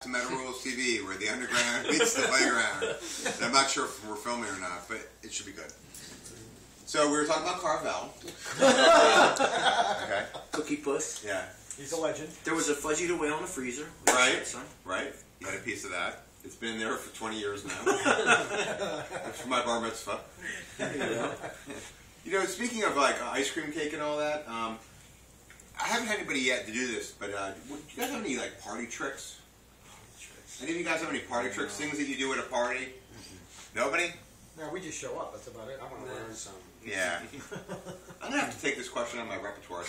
To Metal Rules TV, where the underground meets the playground. And I'm not sure if we're filming or not, but it should be good. So we were talking about Carvel. Okay. Cookie Puss. Yeah. He's a legend. There was a fudgy to whale in the freezer. Right. Right. You had a piece of that. It's been there for 20 years now. It's for my bar mitzvah. You know, speaking of like ice cream cake and all that, I haven't had anybody yet to do this, but do you guys have any like party tricks? Any of you guys have any party tricks, things that you do at a party? Nobody? No, we just show up. That's about it. I want to learn some. Yeah. I'm going to have to take this question out of my repertoire. I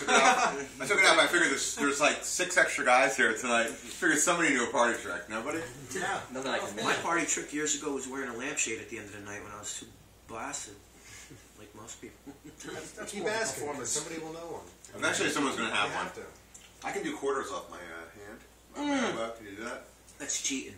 took it out, but I figured there's like 6 extra guys here tonight. I figured somebody knew a party trick. Nobody? Yeah. Nothing I can My party trick years ago was wearing a lampshade at the end of the night when I was too blasted. Like most people. That's keep asking for somebody will know one. Eventually someone's going to have one. Have to. I can do quarters off my hand. Can you do that? That's cheating.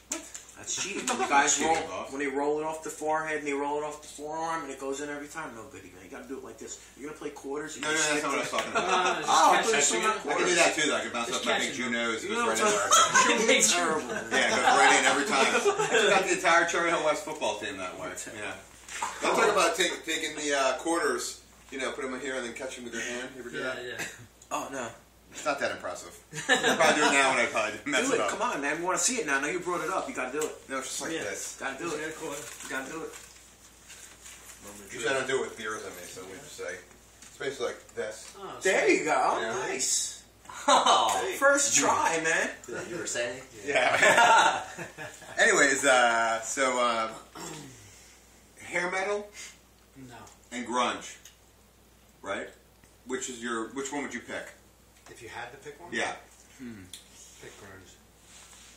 What? That's cheating. When the guys roll, when they roll it off the forehead and they roll it off the forearm and it goes in every time. No good. You got to do it like this. You're going to play quarters. No, that's not what I was talking about. I can do that too, though. I can bounce off my big Jew nose. It goes right in there. Terrible. Yeah, it goes right in every time. I got the entire Cherry Hill West football team that way. Yeah. I'm talking about taking the quarters, you know, put them in here and then catch them with your hand. You ever do that? Yeah. Oh, no. It's not that impressive. I'll probably do it now when I probably mess it up. Come on, man. We want to see it now. Now you brought it up. You got to do it. No, it's just like this. Got to do it. You got to do it. Usually I don't do it with beers on me, so we just say, it's basically like this. Oh, there you go. Yeah. Nice. Oh, first try, man. You were saying? Yeah. Anyways, hair metal? No. And grunge, right? Which one would you pick? If you had to pick one? Yeah. Pick grunge.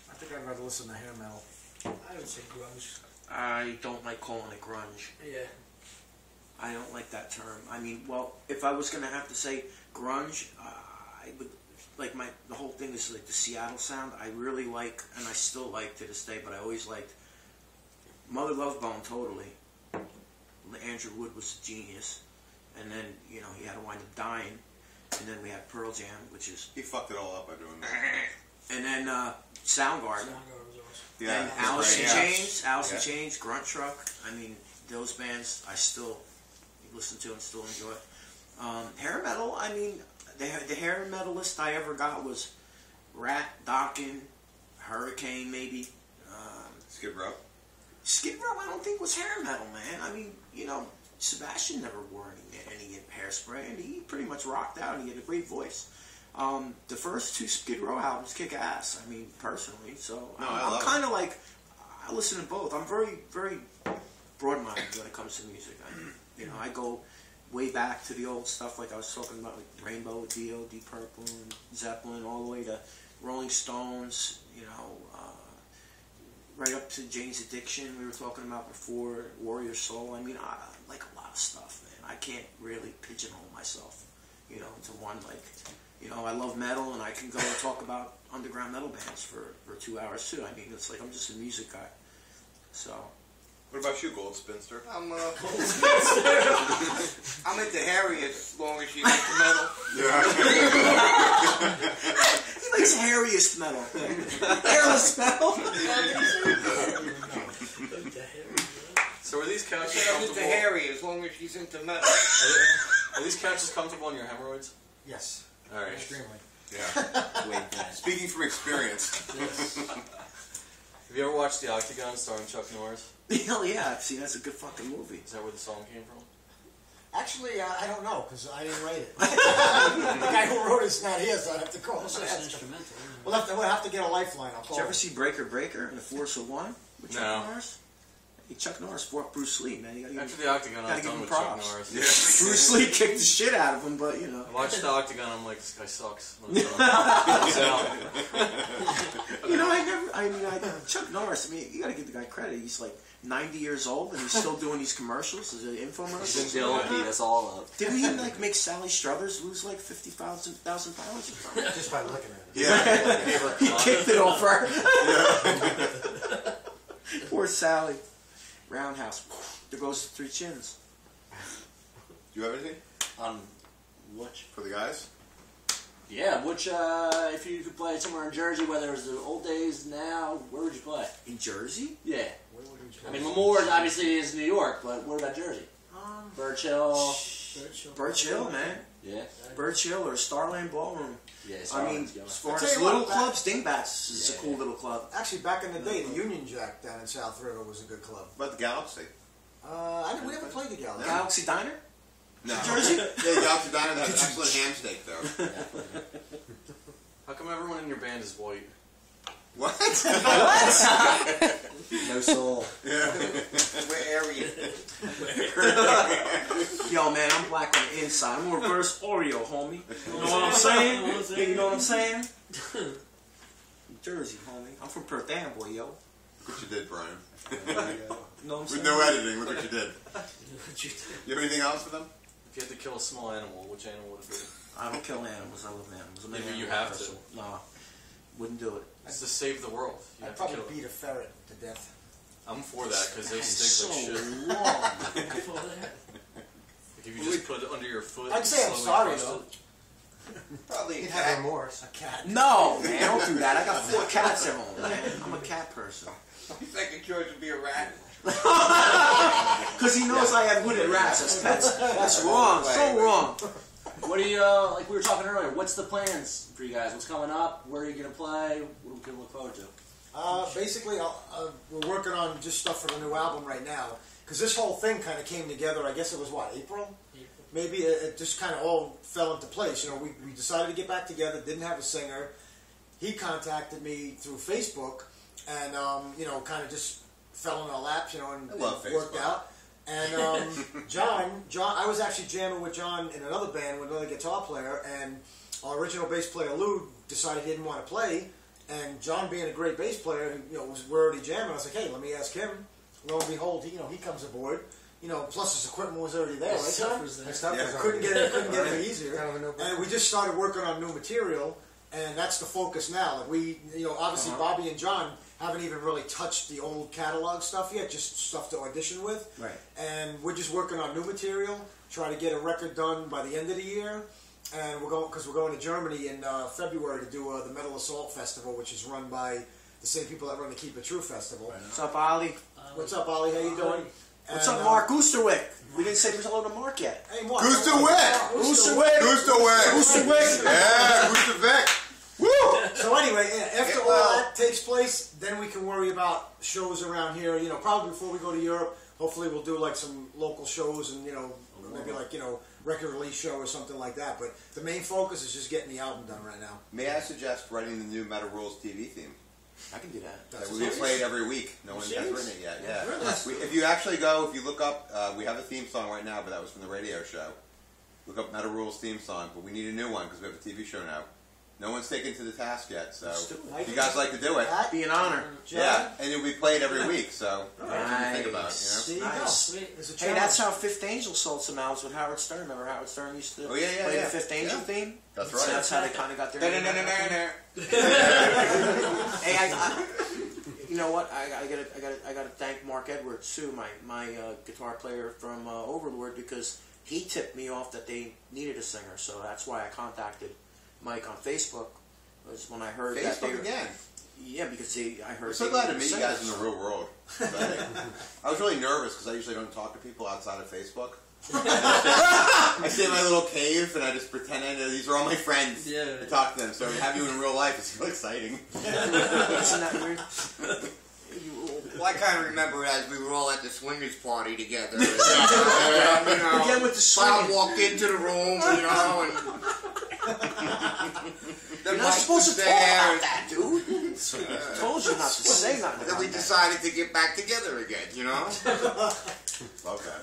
I think I'd rather listen to hair metal. I would say grunge. I don't like calling it grunge. Yeah. I don't like that term. I mean, well, if I was going to have to say grunge, I would like the whole thing is like the Seattle sound. I really like, and I still like to this day, but I always liked Mother Love Bone totally. Andrew Wood was a genius, and then he had to wind up dying, and then we had Pearl Jam, which is He fucked it all up by doing that. and then Soundgarden, Yeah. and Alice in Chains, Grunt Truck. I mean, those bands I still listen to and still enjoy. Hair metal, I mean, the hair metalist I ever got was Rat, Dokken, Hurricane, maybe. Skid Row? Skid Row, I don't think was hair metal, man. I mean, Sebastian never wore any hairspray, and he pretty much rocked out, and he had a great voice. The first 2 Skid Row albums kick ass, I mean, personally, so I'm kind of like, I listen to both. I'm very, very broad-minded when it comes to music. I go way back to the old stuff, like I was talking about, like Rainbow, Dio, Deep Purple, and Zeppelin, all the way to Rolling Stones, right up to Jane's Addiction we were talking about before, Warrior Soul. I mean, I like a lot of stuff, man. I can't really pigeonhole myself, into one, like, I love metal, and I can go and talk about underground metal bands for 2 hours, too. I mean, it's like I'm just a music guy, so... What about you, Gold Spinster? I'm into Harriet as long as she's into metal. Yeah. He likes hairiest metal. Hairless metal. So are these couches I'm into comfortable? Harry as long as she's into metal. Are these couches comfortable on your hemorrhoids? Yes. All right. Extremely. Yeah. Speaking from experience. Have you ever watched The Octagon starring Chuck Norris? Hell yeah, see, that's a good fucking movie. Is that where the song came from? Actually, I don't know, because I didn't write it. The guy who wrote it's not here, so I'd have to call him. It's instrumental. We'll have to get a lifeline. I'll call Did you ever him. see Breaker Breaker and the Force of One with Chuck Norris? Hey, Chuck Norris fought Bruce Lee, man. You After The Octagon, I was done with Chuck Norris. Yeah. Bruce Lee kicked the shit out of him, but I watched The Octagon, I'm like, this guy sucks. Chuck Norris, I mean, you gotta give the guy credit. He's like 90 years old and he's still doing these commercials, these infomercials. Still beat us all up. Didn't he make Sally Struthers lose like 50,000 pounds or something? Just by looking at it. Yeah. He kicked it over. Poor Sally. Roundhouse. There goes 3 chins. Do you have anything? What? For the guys? Yeah, which, if you could play somewhere in Jersey, whether it was the old days, now, where would you play? In Jersey? Yeah. Where would you I mean, Memorial obviously is New York, but what about Jersey? Birch Hill. Birch Hill, man. Yeah. Birch Hill or Starland Ballroom. Yeah, I mean, Starland's going. as far I'll tell as you what, little back- clubs, Dingbats is a cool little club. Actually, back in the day, the Union Jack down in South River was a good club. About the Galaxy. We never played the Galaxy. Galaxy Diner? No. Jersey? Yeah, Galaxy Diner, they have excellent ham steak, though. How come everyone in your band is white? What? No soul. Yeah. We're Aryan. Yo, man, I'm black on the inside. I'm a reverse Oreo, homie. You know what I'm saying? Yeah, you know what I'm saying? Jersey, homie. I'm from Perth Amboy, yo. Look what you did, Brian. You know what I'm With saying? no editing, look what you did. You have anything else for them? If you had to kill a small animal, which animal would it be? I don't kill animals. I love animals. I'm an Maybe animal you have person. No, wouldn't do it. It's to save the world. You I'd have to probably kill it. beat a ferret to death. I'm for that because they That is stink like so shit. long. Like if you just put it under your foot. I'd and say I'm slowly sorry, crush though. it. Probably a He'd have cat. remorse. A cat. No, man, don't do that. I got 4 cats at home, man. I'm a cat person. Second choice would be a rat. Because he knows I have hooded rats as pets. That's wrong. So wrong. What do you, like we were talking earlier, what's the plans for you guys? What's coming up? Where are you going to play? What we can look forward to? Basically, we're working on just stuff for the new album right now. Because this whole thing kind of came together, I guess it was what, April? Maybe it just kind of all fell into place. You know, we decided to get back together, didn't have a singer. He contacted me through Facebook and, you know, kind of just fell in our laps, you know, and I love worked Facebook. out. And John, I was actually jamming with John in another band with another guitar player, and our original bass player Lou decided he didn't want to play. And John, being a great bass player, you know, we're already jamming. I was like, hey, let me ask him. Lo and behold, he comes aboard. You know, plus his equipment was already there, right, John? Yeah. Couldn't get it any easier. Kind of a no-brainer. And we just started working on new material, and that's the focus now. Like we, you know, obviously Bobby and John haven't even really touched the old catalog stuff yet, just stuff to audition with. Right. And we're just working on new material, try to get a record done by the end of the year. And we're going to Germany in February to do the Metal Assault Festival, which is run by the same people that run the Keep It True Festival. What's up, Ollie? What's up, Ollie? How you doing? What's And, up, Mark Oosterwick? We didn't say hello to Mark yet. Hey, Mark. Goosterwick! Oosterwick! Goosterwick! Yeah, Goosterwick! Woo! So anyway, after Get all well. that takes place, then we can worry about shows around here. You know, probably before we go to Europe, hopefully we'll do like some local shows and, you know, maybe like, you know, record release show or something like that. But the main focus is just getting the album done right now. May I suggest writing the new Metal Rules TV theme? I can do that. That will be played every week. No one has serious? written it yet. Yeah. Really? If you actually go, if you look up, we have a theme song right now, but that was from the radio show. Look up Metal Rules theme song, but we need a new one because we have a TV show now. No one's taken to the task yet, so Let's do it. if you guys like to do it, That, Be an honor. John, yeah, and it'll be played every week. So something to think about, Nice. you know. there you Nice. go. There's a Hey, challenge. that's how Fifth Angel sold some albums with Howard Stern. Remember Howard Stern used to Oh, yeah, play yeah. the Fifth Angel Yeah. theme? That's So right. that's how they kind of got their name. Da-da-da-da-da-da. Hey, you know what? I gotta thank Mark Edwards too, my guitar player from Overlord, because he tipped me off that they needed a singer. So that's why I contacted Mike on Facebook. Was when I heard that they Facebook were, again. yeah, because I heard. I'm so they glad to needed meet you singers. guys in the real world. I was really nervous because I usually don't talk to people outside of Facebook. I stay in my little cave and I just pretend these are all my friends. Yeah. I talk to them. So to have you in real life is so exciting. Isn't that weird? Well, I kind of remember it as we were all at the swingers party together. You Again know, with the Bob swingers. walked into the room, you know, and You're not supposed to talk about that, dude. I told you not to say nothing Then about we that. decided to get back together again, you know? Okay.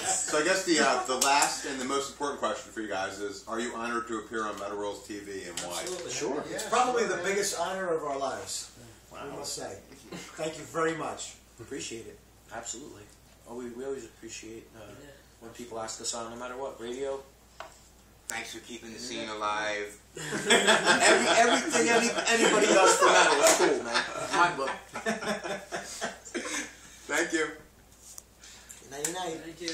So I guess the last and the most important question for you guys is: are you honored to appear on Metal Rules TV and why? Sure. It's probably the biggest honor of our lives. I must say. Thank you very much. Appreciate it. Absolutely. Oh, we always appreciate when people ask us on, no matter what, radio. Thanks for keeping the scene alive. Everything anybody does for metal is cool, man. My book. Thank you. Night night. Thank you.